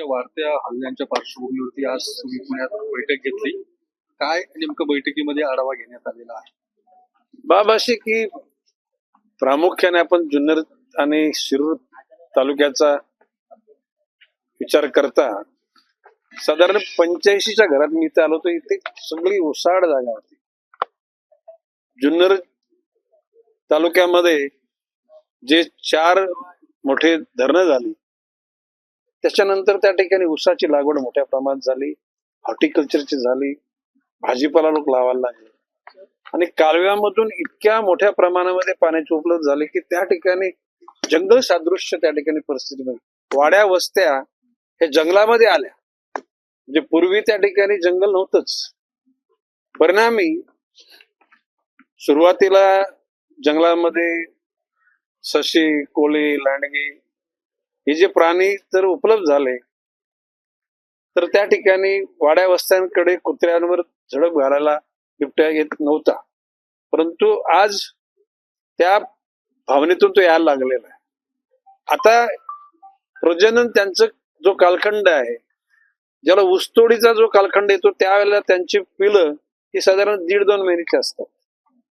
वाढत्या हल्ल्यांच्या पार्श्वभूमीवरती आज तुम्ही पुण्यात बैठक घेतली. काय नेमकं बैठकीमध्ये आढावा घेण्यात आलेला आहे? बाब अशी की प्रामुख्याने आपण जुन्नर आणि शिरूर तालुक्याचा विचार करता साधारण 85च्या घरात मी इथे आलो, तर इथे सगळी ओसाड जागा होती. जुन्नर तालुक्यामध्ये जे 4 मोठे धरणं झाली, त्याच्यानंतर त्या ठिकाणी ऊसाची लागवड मोठ्या प्रमाणात झाली, हॉर्टिकल्चरची झाली, भाजीपाला लोक लावायला लागले आणि कालव्यामधून इतक्या मोठ्या प्रमाणामध्ये पाण्याची उपलब्ध झाली की त्या ठिकाणी जंगल सादृश्य त्या ठिकाणी परिस्थिती बनली. वाड्या वस्त्या हे जंगलामध्ये आल्या, म्हणजे पूर्वी त्या ठिकाणी जंगल नव्हतंच. परिणामी सुरुवातीला जंगलामध्ये सशी, कोळी, लांडगे हे जे प्राणी जर उपलब्ध झाले तर त्या ठिकाणी वाड्या वस्त्यांकडे कुत्र्यांवर झडप घालायला बिबट्या येत नव्हता. परंतु आज त्या भावनेतून तो यायला लागलेला आहे. आता प्रजनन त्यांचं जो कालखंड आहे, ज्याला ऊसतोडीचा जो कालखंड येतो, त्यावेळेला त्यांची पिलं ही साधारण 1.5-2 महिन्याची असतात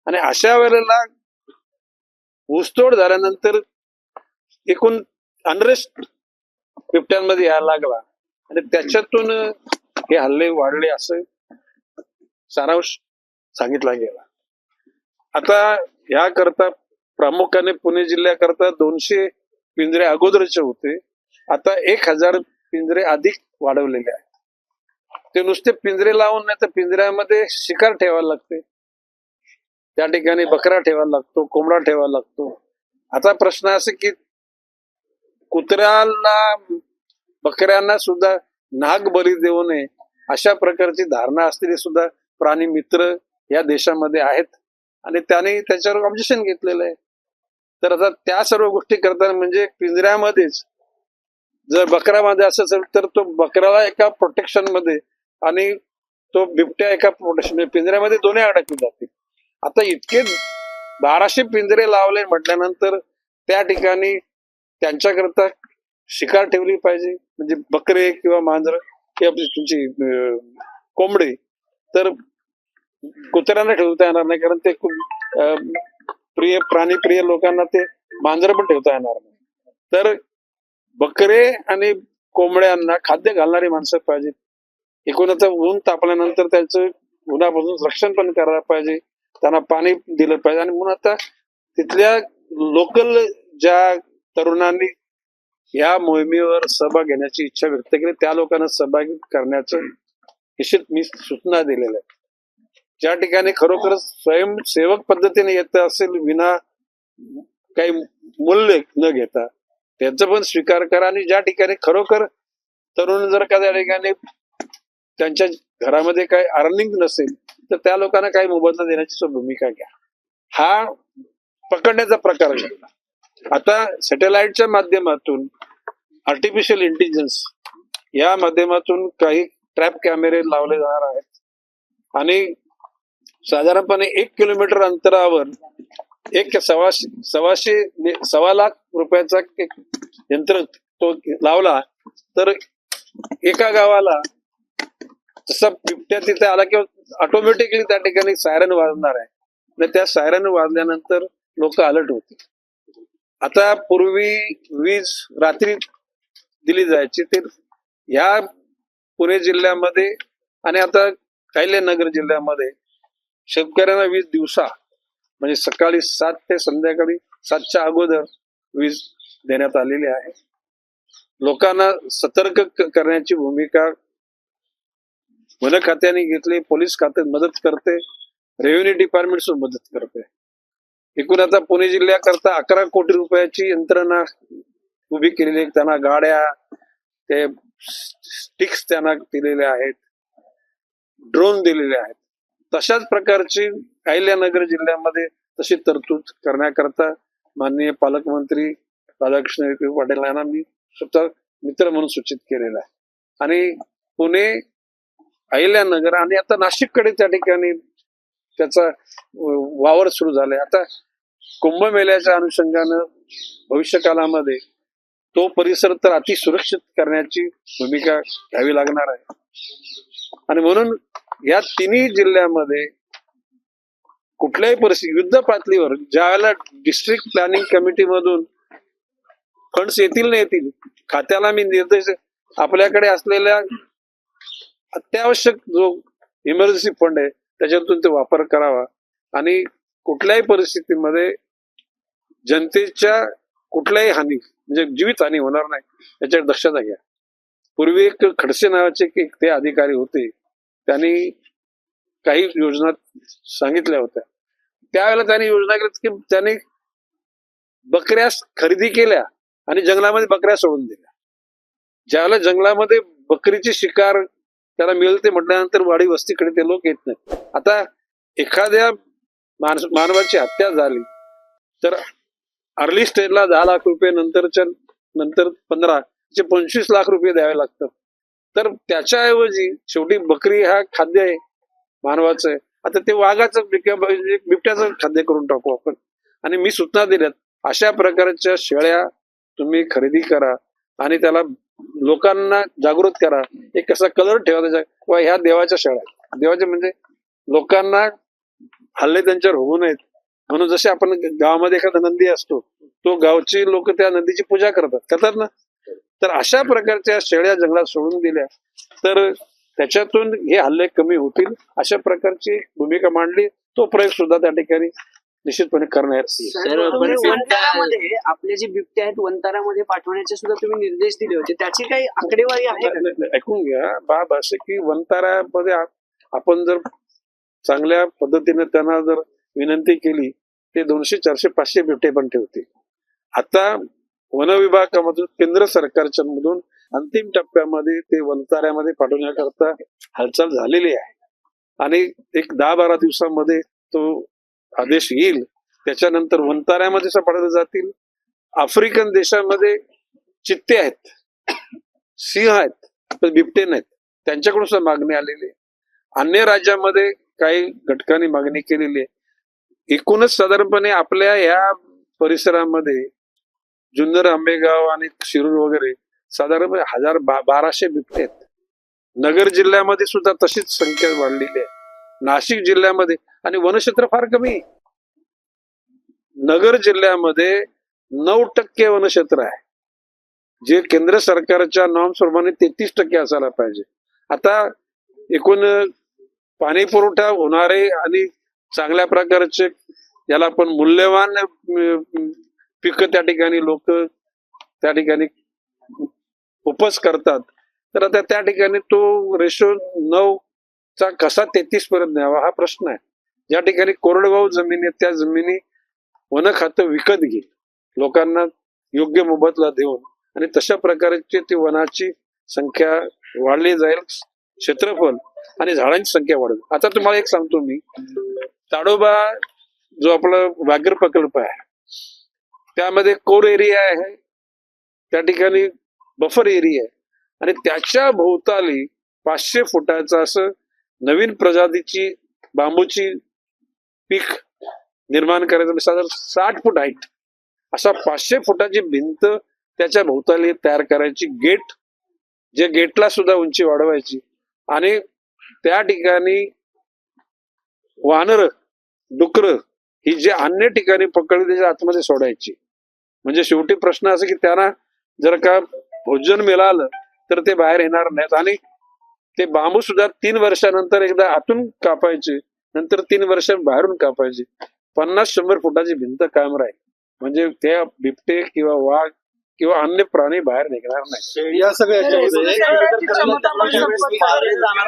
आणि अशा वेळेला ऊसतोड झाल्यानंतर एकूण अनरेस्ट बिबट्यांमध्ये यायला लागला आणि त्याच्यातून हे हल्ले वाढले असं सारांश सांगितला गेला. आता याकरता प्रामुख्याने पुणे जिल्ह्याकरता 200 पिंजरे अगोदरचे होते, आता 1000 पिंजरे अधिक वाढवलेले आहेत. ते नुसते पिंजरे लावून नाही तर पिंजऱ्यामध्ये शिकार ठेवायला लागते, त्या ठिकाणी बकरा ठेवायला लागतो, कोंबडा ठेवायला लागतो. आता प्रश्न असा की कुत्र्याला, बकऱ्यांना सुद्धा नाग बळी देऊ नये अशा प्रकारची धारणा असलेले सुद्धा प्राणी मित्र या देशामध्ये आहेत आणि त्याने त्याच्यावर ऑब्जेक्शन घेतलेलं आहे. तर आता त्या सर्व गोष्टी करताना म्हणजे पिंजऱ्यामध्येच जर बकरा मध्ये असेल तर तो बकऱ्याला एका प्रोटेक्शन मध्ये आणि तो बिबट्या एका प्रोटेक्शन, पिंजऱ्यामध्ये दोन्ही अडकले जातील. आता इतके 1200 पिंजरे लावले म्हटल्यानंतर त्या ठिकाणी त्यांच्याकरता शिकार ठेवली पाहिजे, म्हणजे बकरे किंवा मांजर किंवा तुमची कोंबडे तर कुत्र्यांना ठेवता येणार नाही, कारण ते खूप प्राणीप्रिय लोकांना ते मांजर पण ठेवता येणार नाही. तर बकरे आणि कोंबड्यांना खाद्य घालणारी माणसं पाहिजेत. एकूणच ऊन तापल्यानंतर त्याचं उन्हापासून रक्षण पण करायला पाहिजे, त्यांना पाणी दिलं पाहिजे. आणि म्हणून आता तिथल्या लोकल ज्या तरुणांनी या मोहिमेवर सहभाग घेण्याची इच्छा व्यक्त केली, त्या लोकांना सहभागी करण्याचं निश्चित मी सूचना दिलेल्या आहेत. ज्या ठिकाणी खरोखर स्वयंसेवक पद्धतीने येत असेल, विना काही मूल्य न घेता त्यांचं पण स्वीकार करा. आणि ज्या ठिकाणी खरोखर तरुण जर का त्या ठिकाणी त्यांच्या घरामध्ये काही अर्निंग नसेल तर त्या लोकांना काही मोबदला देण्याची भूमिका घ्या. हा पकडण्याचा प्रकार घडला. आता सॅटेलाइटच्या माध्यमातून, आर्टिफिशियल इंटेलिजन्स या माध्यमातून काही ट्रॅप कॅमेरे लावले जाणार आहेत आणि साधारणपणे 1 किलोमीटर अंतरावर सव्वा लाख रुपयाचा एक यंत्र तो लावला तर एका गावाला जसा बिबट्या तिथे आला की ऑटोमॅटिकली त्या ठिकाणी सायरन वाजणार आहे आणि त्या सायरन वाजल्यानंतर लोक अलर्ट होतील. आता पूर्वी वीज रात्री दिली जायची, ते ह्या पुणे जिल्ह्यामध्ये आणि आता अहिल्यानगर जिल्ह्यामध्ये शेतकऱ्यांना वीज दिवसा, म्हणजे सकाळी 7 ते संध्याकाळी 7च्या अगोदर वीज देण्यात आलेली आहे. लोकांना सतर्क करण्याची भूमिका वन खात्याने घेतली, पोलीस खाते मदत करते, रेव्हेन्यू डिपार्टमेंट सुद्धा मदत करते. एकूण आता पुणे जिल्ह्याकरता 11 कोटी रुपयाची यंत्रणा उभी केलेली, त्यांना गाड्या, ते स्टिक्स त्यांना दिलेले आहेत, ड्रोन दिलेले आहेत. तशाच प्रकारची अहिल्यानगर जिल्ह्यामध्ये तशी तरतूद करण्याकरता माननीय पालकमंत्री राधाकृष्ण विखे पाटील यांना मी स्वतः मित्र म्हणून सूचित केलेला आहे. आणि पुणे, अहिल्यानगर आणि आता नाशिककडे त्या ठिकाणी त्याचा वावर सुरू झालाय. आता कुंभमेळ्याच्या अनुषंगानं भविष्य काळामध्ये तो परिसर तर अतिसुरक्षित करण्याची भूमिका घ्यावी लागणार आहे. आणि म्हणून या तिन्ही जिल्ह्यामध्ये कुठल्याही परिस्थिती युद्ध पातळीवर ज्यावेळेला डिस्ट्रिक्ट प्लॅनिंग कमिटी मधून फंड्स येतील नाही येतील, खात्याला मी निर्देश आपल्याकडे असलेल्या अत्यावश्यक जो इमर्जन्सी फंड आहे त्याच्यातून ते वापर करावा आणि कुठल्याही परिस्थितीमध्ये जनतेच्या कुठल्याही हानी म्हणजे जीवित हानी होणार नाही याच्यावर दक्षता घ्या. पूर्वी एक खडसे नावाचे ते अधिकारी होते, त्यांनी काही योजना सांगितल्या होत्या. त्यावेळेला त्यांनी योजना केली की त्यांनी बकऱ्या खरेदी केल्या आणि जंगलामध्ये बकऱ्या सोडून दिल्या. ज्यावेळेला जंगलामध्ये बकरीची शिकार त्याला मिळते म्हटल्यानंतर वाडी वस्तीकडे ते लोक येत नाहीत. आता एखाद्या मानवाची हत्या झाली तर अर्ली स्टेजला 10 लाख रुपये, नंतर 15 25 लाख रुपये द्यावे लागतात. तर त्याच्याऐवजी शेवटी बकरी हा खाद्य आहे मानवाचं आहे. आता ते वाघाचं बिबट्याचं खाद्य करून टाकू आपण. आणि मी सूचना दिल्यात अशा प्रकारच्या शेळ्या तुम्ही खरेदी करा आणि त्याला लोकांना जागृत करा. एक कसा कलर ठेवा त्याच्या, वा ह्या देवाच्या शेळ्या, देवाच्या म्हणजे लोकांना हल्ले त्यांच्यावर होऊ नयेत म्हणून. जसे आपण गावामध्ये एखादा नंदी असतो, तो गावची लोक त्या नदीची पूजा करतात ना. तर अशा प्रकारच्या शेळ्या जंगलात सोडून दिल्या तर त्याच्यातून हे हल्ले कमी होतील. अशा प्रकारची भूमिका मांडली. तो प्रयोग सुद्धा त्या ठिकाणी निश्चितपणे करणार. वनतारामध्ये आपले जे बिबटे आहेत वनतारामध्ये पाठवण्याचे सुद्धा तुम्ही निर्देश दिले होते, त्याची काही आकडेवारी आहे का? ऐकून घ्या बाब, असे की वनतारामध्ये आपण जर चांगल्या पद्धतीने त्यांना जर विनंती केली ते 200, 400, 500 बिबटे पण ठेवतील. आता वन विभागामधून केंद्र सरकारच्या मधून अंतिम टप्प्यामध्ये ते वनताऱ्यामध्ये पाठवण्याकरता हालचाल झालेली आहे आणि एक 10-12 दिवसामध्ये तो आदेश येईल. त्याच्यानंतर वनताऱ्यामध्ये पाठवले जातील. आफ्रिकन देशामध्ये चित्ते आहेत, सिंह आहेत, पण बिबटे नाहीत. त्यांच्याकडून सुद्धा मागणी आलेली आहे. अन्य राज्यामध्ये काही घटकांनी मागणी केलेली आहे. एकूणच साधारणपणे आपल्या या परिसरामध्ये जुन्नर, आंबेगाव आणि शिरूर वगैरे साधारणपणे 1200 बिबटे आहेत. नगर जिल्ह्यामध्ये सुद्धा तशीच संख्या वाढलेली आहे. नाशिक जिल्ह्यामध्ये आणि वनक्षेत्र फार कमी आहे. नगर जिल्ह्यामध्ये 9% वनक्षेत्र आहे, जे केंद्र सरकारच्या नॉर्म्स प्रमाणे 33% असायला पाहिजे. आता एकूण पाणी पुरवठा होणारे आणि चांगल्या प्रकारचे याला आपण मूल्यवान पिकं त्या ठिकाणी लोक त्या ठिकाणी उपज करतात. तर आता त्या ठिकाणी तो रेशो 9चा कसा 33 पर्यंत न्यावा हा प्रश्न आहे. ज्या ठिकाणी कोरडवाहू जमिनी आहेत त्या जमिनी वन खातं विकत घेईल, लोकांना योग्य मोबदला देऊन, आणि तशा प्रकारची ती वनाची संख्या वाढली जाईल, क्षेत्रफळ आणि झाडांची संख्या वाढेल. आता तुम्हाला एक सांगतो मी, ताडोबा जो आपला व्याघ्र प्रकल्प आहे त्यामध्ये कोर एरिया आहे, त्या ठिकाणी बफर एरिया आहे आणि त्याच्या भोवताली 500 फुटाचं असं नवीन प्रजातीची बांबूची पीक निर्माण करायचं. साधारण 60 फूट हाईट असा 500 फुटाची भिंत त्याच्या भोवताली तयार करायची. गेट, जे गेटला सुद्धा उंची वाढवायची आणि त्या ठिकाणी वानर, डुकर ही जे अन्य ठिकाणी पकडली त्याच्या आतमध्ये सोडायची. म्हणजे शेवटी प्रश्न असा की त्यांना जर का भोजन मिळालं तर ते बाहेर येणार नाहीत. आणि ते बांबू सुद्धा 3 वर्षानंतर एकदा आतून कापायचे, नंतर 3 वर्ष बाहेरून कापायचे. 50-100 फुटाची भिंत कायम राहील, म्हणजे त्या बिबटे किंवा वाघ किंवा अन्य प्राणी बाहेर निघणार नाही. या सगळ्या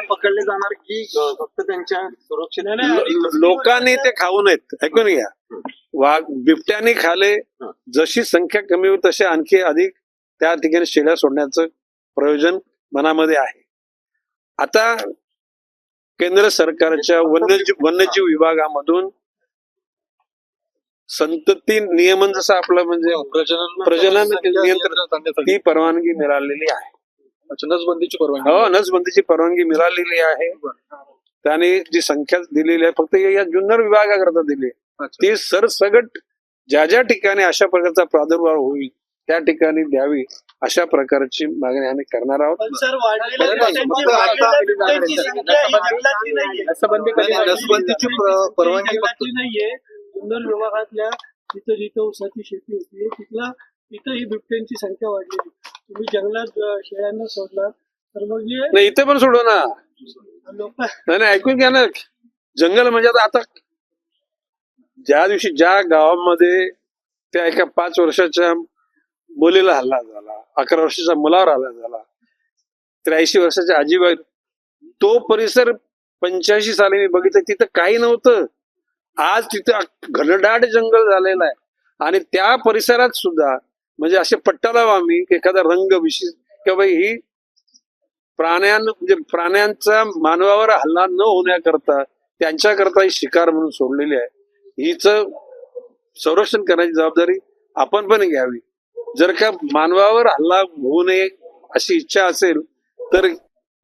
पकडले जाणार की फक्त त्यांच्या सुरक्षित लोकांनी ते खाऊ नयेत. ऐकून घ्या, वाघ बिबट्याने खाले, जशी संख्या कमी होईल तशी आणखी अधिक त्या ठिकाणी शेळ्या सोडण्याचं प्रयोजन मनामध्ये आहे. आता केंद्र सरकारच्या वन्यजीव विभागामधून संतती नियमन जसं आपलं म्हणजे प्रजनन नियंत्रण ती परवानगी मिळालेली आहे. नसबंदीची परवानगी, हो, नसबंदीची परवानगी मिळालेली आहे. त्याने जी संख्या दिलेली आहे फक्त या जुन्नर विभागाकरता दिली. ती सरसगट ज्या ज्या ठिकाणी अशा प्रकारचा प्रादुर्भाव होईल त्या ठिकाणी द्यावी अशा प्रकारची मागणी आम्ही करणार आहोत. पण सर वाढलेल्या बरं नाही, लोकसंख्या- फक्त आता- त्यांची संख्या ही जंगलातली नाहीये. नसबंदीची परवानगी फक्त जंगलातली नाहीये. जुन्नर विभागातल्या तिथं जिथं ऊसाची शेती होती तिथं ही बिबट्यांची संख्या वाढलेली. तुम्ही जंगलात शेळ्यांना सोडला तर मग जे नाही इथे पण सोडू ना. लोक नाही नाही, ऐकून घ्या ना. जंगल म्हणजे आता ज्या दिवशी ज्या गावामध्ये त्या एका 5 वर्षाच्या मुलीला हल्ला झाला, 11 वर्षाच्या मुलावर हल्ला झाला, 83 वर्षाच्या आजीबाई, तो परिसर 85 साली मी बघितलं, तिथं काही नव्हतं. आज तिथं घनदाट जंगल झालेलं आहे. आणि त्या परिसरात सुद्धा म्हणजे असे पट्टा लावा आम्ही एखादा रंग विशिष्ट किंवा बाई ही म्हणजे प्राण्यांचा मानवावर हल्ला न होण्याकरता त्यांच्याकरता ही शिकार म्हणून सोडलेली आहे. हिच संरक्षण करण्याची जबाबदारी आपण पण घ्यावी. जर का मानवावर हल्ला होऊ नये अशी इच्छा असेल तर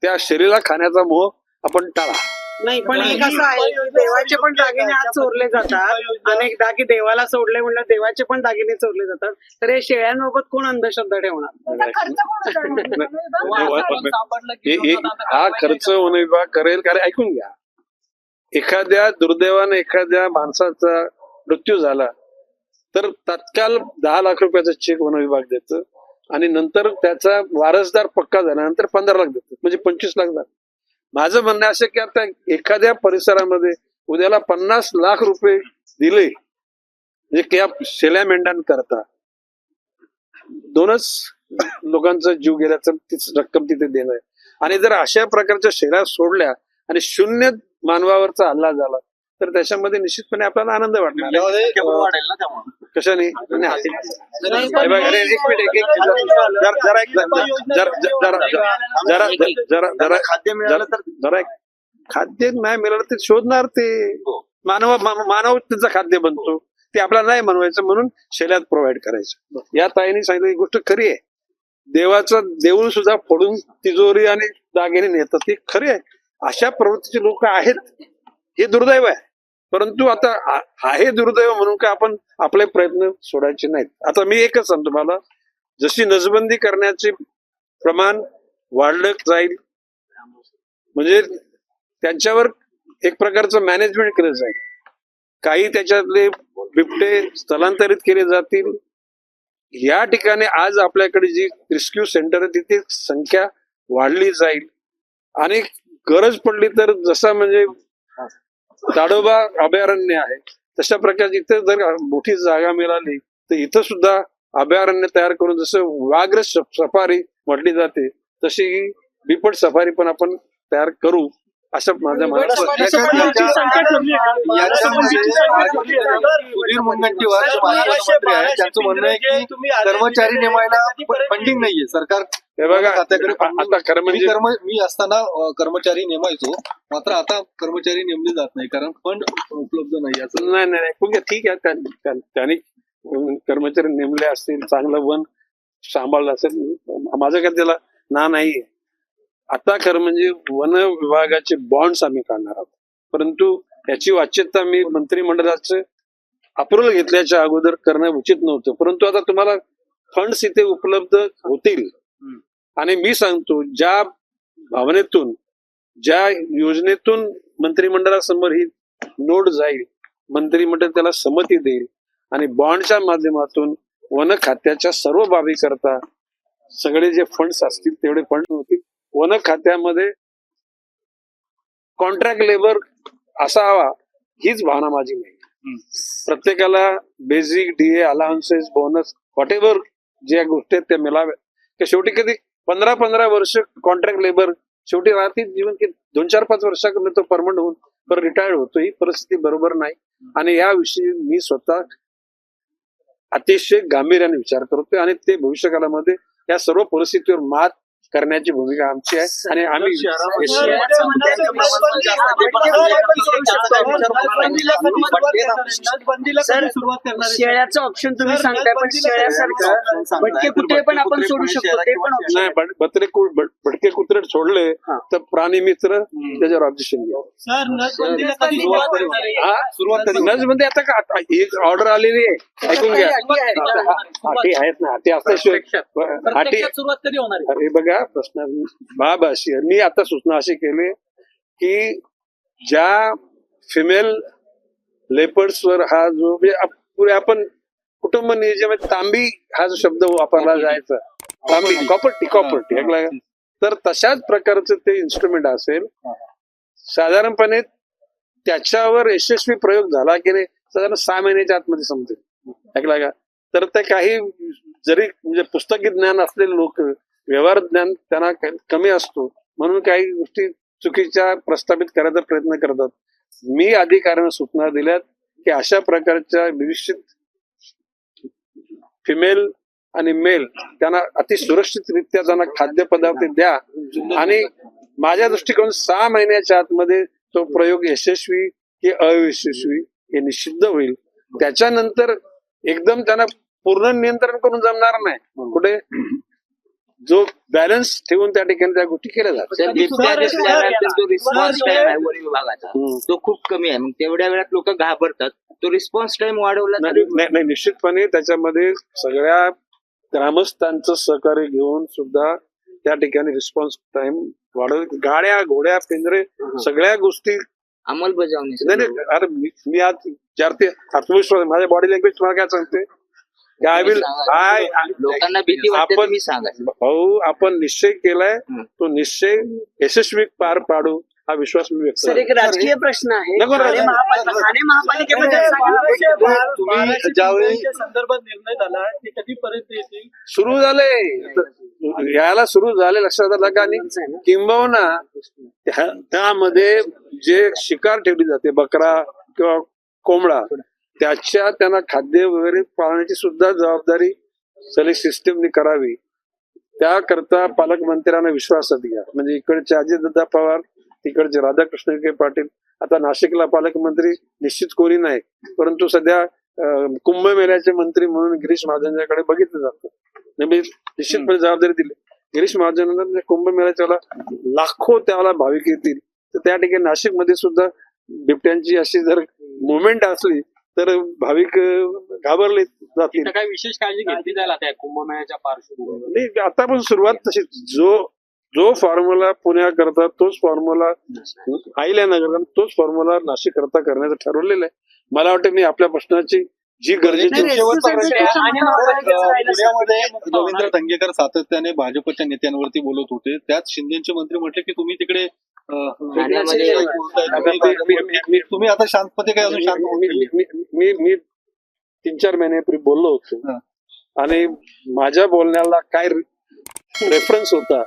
त्या शरीराला खाण्याचा मोह आपण टाळा. नाही पण एक असं आहे की देवाचे पण दागिने आज चोरले जातात अनेकदा, की देवाला सोडले म्हणलं देवाचे पण दागिने चोरले जातात. तर हे शेळ्यांबाबत कोण अंधश्रद्धा ठेवणार? हा खर्च वन विभाग करेल. कारण ऐकून घ्या, एखाद्या दुर्दैवाने एखाद्या माणसाचा मृत्यू झाला तर तत्काल 10 लाख रुपयाचा चेक वन विभाग देतं आणि नंतर त्याचा वारसदार पक्का झाल्यानंतर 15 लाख देतं, म्हणजे 25 लाख झाले. माझं म्हणणं असं की आता एखाद्या परिसरामध्ये उद्याला 50 लाख रुपये दिले म्हणजे त्या शेळ्या मेंढ्यांकरता 2च लोकांचा जीव गेल्याचं रक्कम तिथे देणं आहे. आणि जर अशा प्रकारच्या शेळ्या सोडल्या आणि 0 मानवावरचा हल्ला झाला तर त्याच्यामध्ये निश्चितपणे आपल्याला आनंद वाटणार. वाढेल ना त्यामुळे. कशाने? खाद्य मिळालं तर जरा खाद्य नाही मिळालं ते शोधणार. ते मानव त्याचं खाद्य बनतो. ते आपल्याला नाही बनवायचं म्हणून शेल्यात प्रोव्हाइड करायचं. या ताईने सांगितलं ही गोष्ट खरी आहे. देवाचं देऊळ सुद्धा फोडून तिजोरी आणि दागिने नेतात, ती खरी आहे. अशा प्रवृत्तीचे लोक आहेत, हे दुर्दैव आहे. परंतु आता आहे दुर्दैव म्हणून का आपण आपले प्रयत्न सोडायचे नाहीत. आता मी एकच सांगतो, मला जशी नसबंदी करण्याचे प्रमाण वाढलं जाईल म्हणजे त्यांच्यावर एक प्रकारचं मॅनेजमेंट केलं जाईल. काही त्याच्यातले बिबटे स्थलांतरित केले जातील. या ठिकाणी आज आपल्याकडे जी रेस्क्यू सेंटर आहे तिथे संख्या वाढली जाईल आणि गरज पडली तर जसा म्हणजे ताडोबा अभयारण्य आहे तशा प्रकारची इथे जर मोठी जागा मिळाली तर इथं सुद्धा अभयारण्य तयार करून जसं व्याघ्र सफारी म्हटली जाते तशी ही बिबट सफारी पण आपण तयार करू असं माझ्या मनात. सुधीर मुनगंटीवार मंत्री आहे, त्यांचं म्हणणं आहे की कर्मचारी नेमायला फंडिंग नाहीये सरकार. हे बघा खात्याकडे आता खरं म्हणजे मी असताना कर्मचारी नेमायचो, मात्र आता कर्मचारी नेमले जात नाही कारण फंड उपलब्ध नाही. असं नाही नाही खूप ठीक आहे. त्यांनी कर्मचारी नेमले असतील, चांगलं वन सांभाळलं असेल, माझं काय त्याला ना नाहीये. आता खरं म्हणजे वन विभागाचे बॉन्ड्स आम्ही काढणार आहोत, परंतु याची वाच्यता मी मंत्रिमंडळाचं अप्रुव्हल घेतल्याच्या अगोदर करणं उचित नव्हतं. परंतु आता तुम्हाला फंड्स इथे उपलब्ध होतील आणि मी सांगतो ज्या भावनेतून ज्या योजनेतून मंत्रिमंडळासमोर ही नोट जाईल, मंत्रिमंडळ त्याला संमती देईल आणि बॉन्डच्या माध्यमातून वन खात्याच्या सर्व बाबी करता सगळे जे फंड्स असतील तेवढे फंड होतील. वन खात्यामध्ये कॉन्ट्रॅक्ट लेबर असा हवा हीच भावना माझी नाही. प्रत्येकाला basic DA allowances bonus what ever ज्या गोष्टी आहेत त्या मिळाव्या. की शेवटी कधी 15-15 वर्ष कॉन्ट्रॅक्ट लेबर शेवटी राहतील जीवन की 2-4-5 वर्षाकडे तो परमनंट होऊन परत रिटायर्ड होतो. ही परिस्थिती बरोबर नाही आणि याविषयी मी स्वतः अतिशय गांभीर्याने विचार करतोय आणि ते भविष्यकाळामध्ये या सर्व परिस्थितीवर मात करण्याची भूमिका आमची आहे आणि आम्ही शेळ्याचं ऑप्शन तुम्ही सांगताय पण शेळ्यासारखं भटके कुत्रे पण आपण सोडू शकतो ते पण नाही. भटके कुत्रे सोडले हा. तर प्राणी मित्र त्याच्यावर ऑब्जेक्शन घ्या. सर नसबंदीला कधी सुरुवात करणार आहे? हा सुरुवात कधी नज मध्ये आता का आता एक ऑर्डर आलेली आहे, ऐकून घ्या. अटी आहेत ना, अटी असल्याशिवाय अटी प्रत्यक्षात सुरुवात कधी होणार आहे? अरे बघा प्रश्न बाब अशी आहे. मी आता सूचना अशी केली की ज्या फिमेल लेपर्ड्स वर हा जो म्हणजे पुढे आपण कुटुंब नियोजनामध्ये तांबी हा जो शब्द वापरला जायचा, तांबी कॉपर्टी ऐकला का? तर तशाच प्रकारचं ते इन्स्ट्रुमेंट असेल. साधारणपणे त्याच्यावर यशस्वी प्रयोग झाला की नाही साधारण 6 महिन्याच्या आतमध्ये समजेल, ऐकला का? तर ते काही जरी म्हणजे पुस्तकी ज्ञान असलेले लोक व्यवहार ज्ञान त्यांना कमी असतो म्हणून काही गोष्टी चुकीच्या प्रस्थापित करायचा प्रयत्न करतात. मी अधिकाऱ्यांना सूचना दिल्यात की अशा प्रकारच्या निश्चित फिमेल आणि मेल त्यांना अति सुरक्षितरित्या त्यांना खाद्यपदार्थ द्या आणि माझ्या दृष्टिकोन 6 महिन्याच्या आतमध्ये तो प्रयोग यशस्वी की अयशस्वी हे निश्चित होईल. त्याच्यानंतर एकदम त्यांना पूर्ण नियंत्रण करून जमणार नाही. कुठे जो बॅलन्स ठेवून त्या ठिकाणी त्या गोष्टी केल्या जातात. सर, बिबट्या दिसल्यानंतर जो रिस्पॉन्स टाइम आहे वन विभागाचा तो खूप कमी आहे. मग तेवढ्या वेळात लोक घाबरतात. तो रिस्पॉन्स टाइम वाढवला तरी नाही, निश्चितपणे त्याच्यामध्ये सगळ्या ग्रामस्थांचं सहकार्य घेऊन सुद्धा त्या ठिकाणी रिस्पॉन्स टाइम वाढव, गाड्या घोड्या पिंजरे सगळ्या गोष्टी अंमलबजावणी नाही. अरे मी आज विचारते आत्मविश्वास माझ्या बॉडी लँग्वेज तुम्हाला काय सांगते काय विल लोकांना भीती वाटते आपण मी सांगा. भाऊ आपण निश्चय केलाय तो निश्चय यशस्वी पार पाडू हा विश्वास मी व्यक्त सर एक राजकीय प्रश्न आहे. नको ना. ठाणे महापालिकेबद्दल सांगा. तुम्ही ज्यावेळी संदर्भात निर्णय झाला ते कधीपर्यंत येतील? सुरू झाले यायला सुरू झाले लक्षात आलं का? आणि किंबहुना त्यामध्ये जे शिकार ठेवली जाते बकरा किंवा कोंबडा त्याच्या त्यांना खाद्य वगैरे पाळण्याची सुद्धा जबाबदारी सगळी सिस्टीमने करावी. त्याकरता पालकमंत्र्यांना विश्वासात घ्या. म्हणजे इकडचे अजितदादा पवार तिकडचे राधाकृष्ण विखे पाटील, आता नाशिकला पालकमंत्री निश्चित कोणी नाही परंतु सध्या कुंभमेळ्याचे मंत्री म्हणून गिरीश महाजनच्याकडे बघितलं जातं. निश्चितपणे जबाबदारी दिली गिरीश महाजनांना. कुंभमेळ्याच्या लाखो त्याला भाविक येतील तर त्या ठिकाणी नाशिकमध्ये सुद्धा बिबट्यांची अशी जर मुवमेंट असली तर भाविक घाबरले जातील. काय विशेष काळजी घेतली जाईल आता कुंभमेळ्याच्या पार्श्वभूमीवर? नाही आता पण सुरुवात तशी जो फॉर्म्युला पुण्याकरता तोच फॉर्म्युला अहिल्यानगर तोच फॉर्म्युला नाशिक करता करण्याचं ठरवलेलं आहे. मला वाटतं मी आपल्या प्रश्नाची जी गरजेची पुण्यामध्ये रवींद्र धंगेकर सातत्याने भाजपच्या नेत्यांवरती बोलत होते. त्यात शिंदेचे मंत्री म्हटले की तुम्ही तिकडे तुम्ही आता शांतपणे काय अजून शांत मी 3-4 महिन्यापूर्वी बोललो होतो आणि माझ्या बोलण्याला काय रेफरन्स होता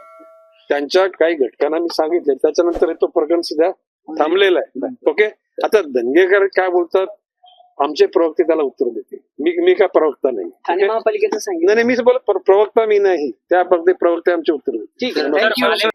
त्यांच्या काही घटकांना मी सांगितले. त्याच्यानंतर तो प्रकरण सुद्धा थांबलेला आहे. ओके. आता धंगेकर काय बोलतात आमचे प्रवक्ते त्याला उत्तर देते. मी काय प्रवक्ता नाही. ठाणे महापालिकेचं सांगितलं. नाही मी बोल प्रवक्ता मी नाही. त्या प्रवक्ते आमचे उत्तर देते. ठीक आहे. थँक्यू.